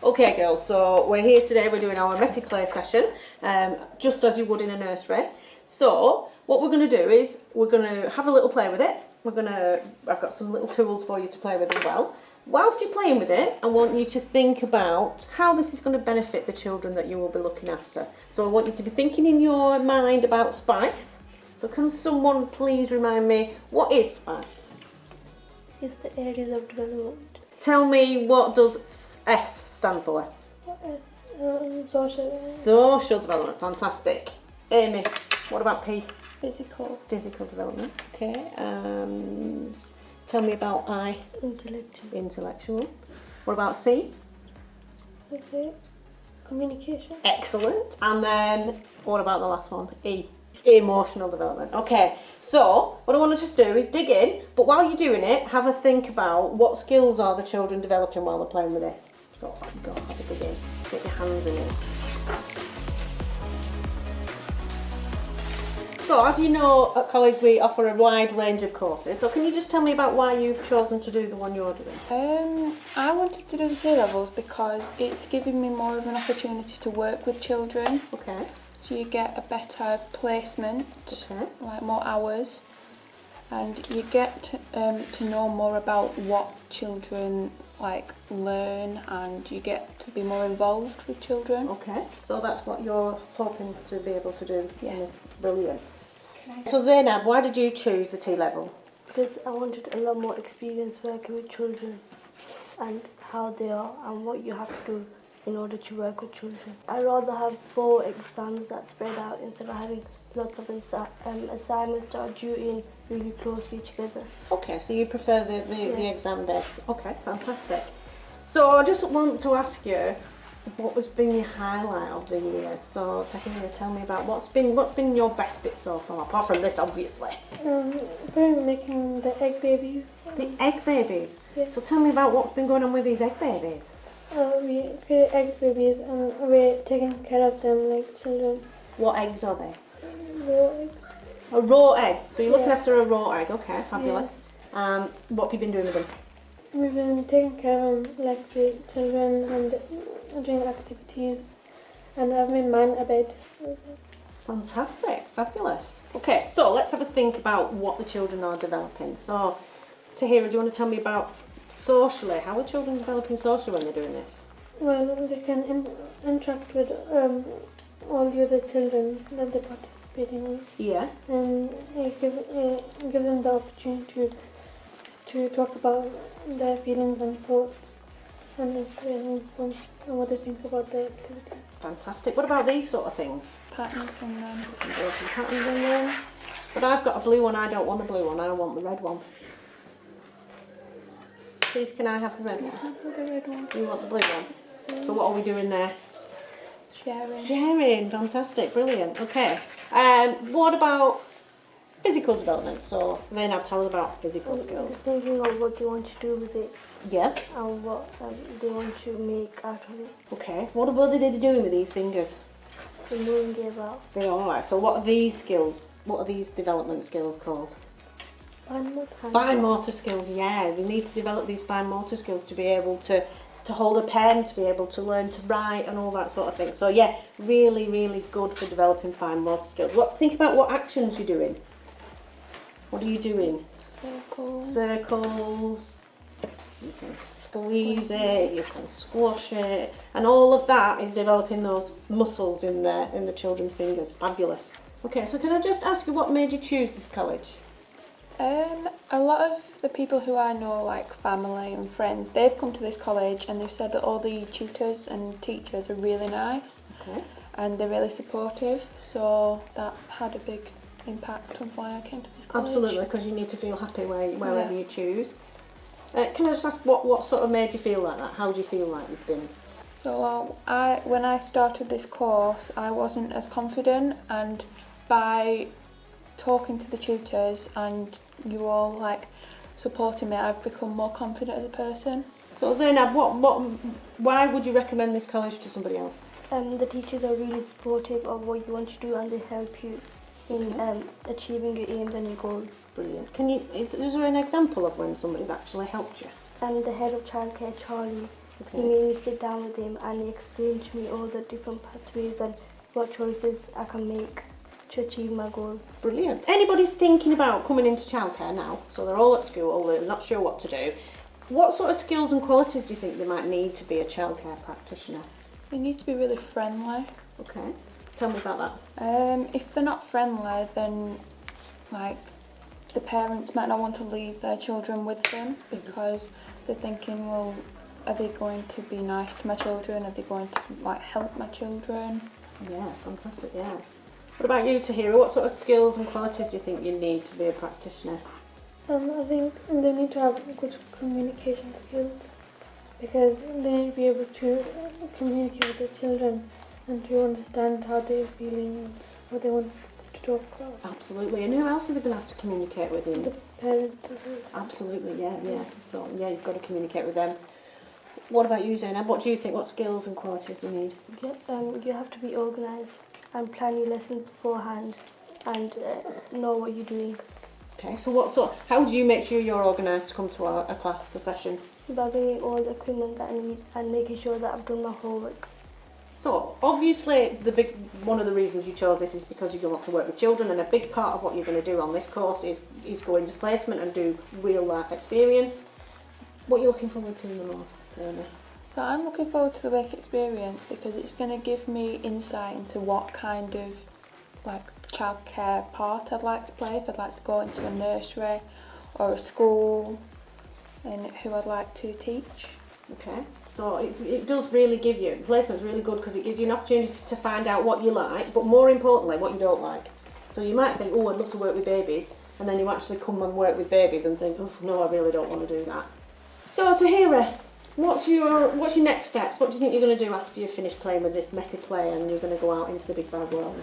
Okay girls, so we're here today, we're doing our messy clay session, just as you would in a nursery. So what we're going to do is, we're going to have a little play with it. I've got some little tools for you to play with as well. Whilst you're playing with it, I want you to think about how this is going to benefit the children that you will be looking after. So I want you to be thinking in your mind about spice. So can someone please remind me, what is spice? It's the areas of development. Tell me, what does S stand for? Social. Social development, fantastic. Amy, what about P? Physical. Physical development, okay. And tell me about I? Intellectual. Intellectual. What about C? Is it communication? Excellent. And then what about the last one? E? Emotional development. Okay, so what I want to just do is dig in, but while you're doing it, have a think about what skills are the children developing while they're playing with this. So off you go, have a dig in, get your hands in it. So as you know, at college we offer a wide range of courses, so can you just tell me about why you've chosen to do the one you're doing? I wanted to do the A-levels because it's giving me more of an opportunity to work with children. Okay. So you get a better placement, Okay. like more hours, and you get to know more about what children like learn, and you get to be more involved with children. Okay, so that's what you're hoping to be able to do. Yeah. In this. Brilliant. So Zainab, why did you choose the T-level? Because I wanted a lot more experience working with children and how they are and what you have to do in order to work with children. I'd rather have 4 exams that spread out instead of having lots of assignments that are due in really closely together. Okay, so you prefer the exam based. Okay, fantastic. So I just want to ask you, what has been your highlight of the year? So Tahira, tell me about what's been your best bit so far, apart from this obviously. Probably making the egg babies. The egg babies? Yeah. So tell me about what's been going on with these egg babies. We create egg babies and we're taking care of them like children. What eggs are they? Raw eggs. A raw egg. So you're looking Yeah. after a raw egg. Okay, fabulous. What have you been doing with them? We've been taking care of them like the children and doing activities, and I've made mine a bed. Fantastic, fabulous. Okay, so let's have a think about what the children are developing. So, Tahira, do you want to tell me about socially? How are children developing socially when they're doing this? Well, they can interact with all the other children that they're participating with, Yeah. and give them the opportunity to talk about their feelings and thoughts and what they think about the activity. Fantastic. What about these sort of things? Patterns in them. There's some patterns in there. But I've got a blue one. I don't want a blue one. I want the red one. Please, can I have the red one? The red one. You want the blue one? So what are we doing there? Sharing. Sharing. Fantastic. Brilliant. Okay. What about physical development? So then I'll tell us about physical skills. Thinking of what they want to do with it Yeah. and what they want to make out of it. Okay. What are they doing with these fingers? They're moving it about. They're all right. So what are these skills? What are these development skills called? Fine motor skills. Yeah. They need to develop these fine motor skills to be able to hold a pen, to be able to learn to write and all that sort of thing. So yeah, really, really good for developing fine motor skills. Think about what actions you're doing. What are you doing? Circles. Circles. You can squeeze it, you can squash it, and all of that is developing those muscles in the children's fingers. Fabulous. Okay, so can I just ask you what made you choose this college? A lot of the people who I know, like family and friends, they've come to this college and they've said that all the tutors and teachers are really nice. Okay. And they're really supportive, so that had a big impact on why I came to this college. Absolutely, because you need to feel happy wherever you choose. Can I just ask what sort of made you feel like that? How do you feel like you've been? So when I started this course, I wasn't as confident, and by talking to the tutors and you all like supporting me, I've become more confident as a person. So Zainab, why would you recommend this college to somebody else? The teachers are really supportive of what you want to do and they help you in achieving your aims and your goals. Brilliant. Is there an example of when somebody's actually helped you? The head of Childcare, Charlie, He made me sit down with him and he explained to me all the different pathways and what choices I can make to achieve my goals. Brilliant. Anybody thinking about coming into childcare now? So they're all at school, they're not sure what to do. What sort of skills and qualities do you think they might need to be a childcare practitioner? You need to be really friendly. Okay. Tell me about that. If they're not friendly, then like the parents might not want to leave their children with them because they're thinking, well, are they going to be nice to my children? Are they going to like help my children? Yeah, fantastic, yeah. What about you, Tahira? What sort of skills and qualities do you think you need to be a practitioner? I think they need to have good communication skills because they need to be able to communicate with their children and to understand how they're feeling and what they want to talk about. Absolutely. And who else are they going to have to communicate with? The parents as well. Absolutely, yeah. So, yeah, you've got to communicate with them. What about you, Zainab? What do you think? What skills and qualities do you need? You have to be organised and plan your lessons beforehand and know what you're doing. Okay, so how do you make sure you're organised to come to a class, a session? By bringing all the equipment that I need and making sure that I've done my homework. So, obviously, one of the reasons you chose this is because you want to work with children, and a big part of what you're going to do on this course is go into placement and do real life experience. What are you looking forward to the most, Tony? So I'm looking forward to the work experience because it's going to give me insight into what kind of like childcare part I'd like to play, if I'd like to go into a nursery or a school, and who I'd like to teach. Okay, so it does really give you, placement's really good because it gives you an opportunity to find out what you like, but more importantly what you don't like. So you might think, oh, I'd love to work with babies, and then you actually come and work with babies and think, oh no, I really don't want to do that. So Tahira, what's your next steps? What do you think you're going to do after you've finished playing with this messy play and you're going to go out into the big bad world?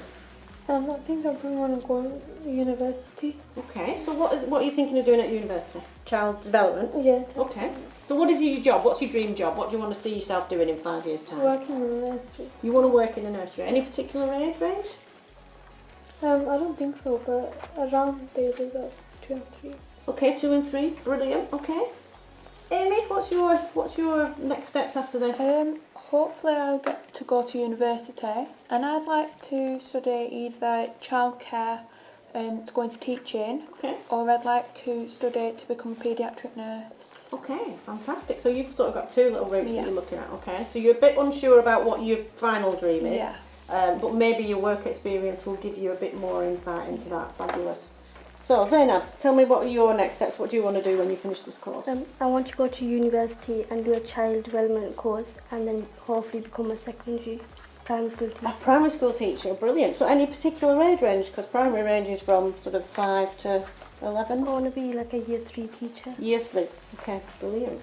I think I probably want to go to university. Okay, so what are you thinking of doing at university? Child development? Yeah. Okay, so what is your job? What's your dream job? What do you want to see yourself doing in 5 years' time? Working in a nursery. You want to work in a nursery? Any particular age range? I don't think so, but around the ages of 2 and 3. Okay, 2 and 3, brilliant. Okay, Amy, what's your next steps after this? Hopefully I'll get to go to university, and I'd like to study either childcare to go into teaching, Okay. or I'd like to study to become a paediatric nurse. Okay, fantastic. So you've sort of got 2 little routes Yeah. that you're looking at. Okay, so you're a bit unsure about what your final dream is, Yeah. but maybe your work experience will give you a bit more insight into that. Fabulous. So Zainab, tell me what are your next steps? What do you want to do when you finish this course? I want to go to university and do a child development course and then hopefully become a secondary primary school teacher. A primary school teacher, brilliant. So any particular age range? Because primary ranges from sort of 5 to 11. I want to be like a year 3 teacher. Year 3. Okay, brilliant.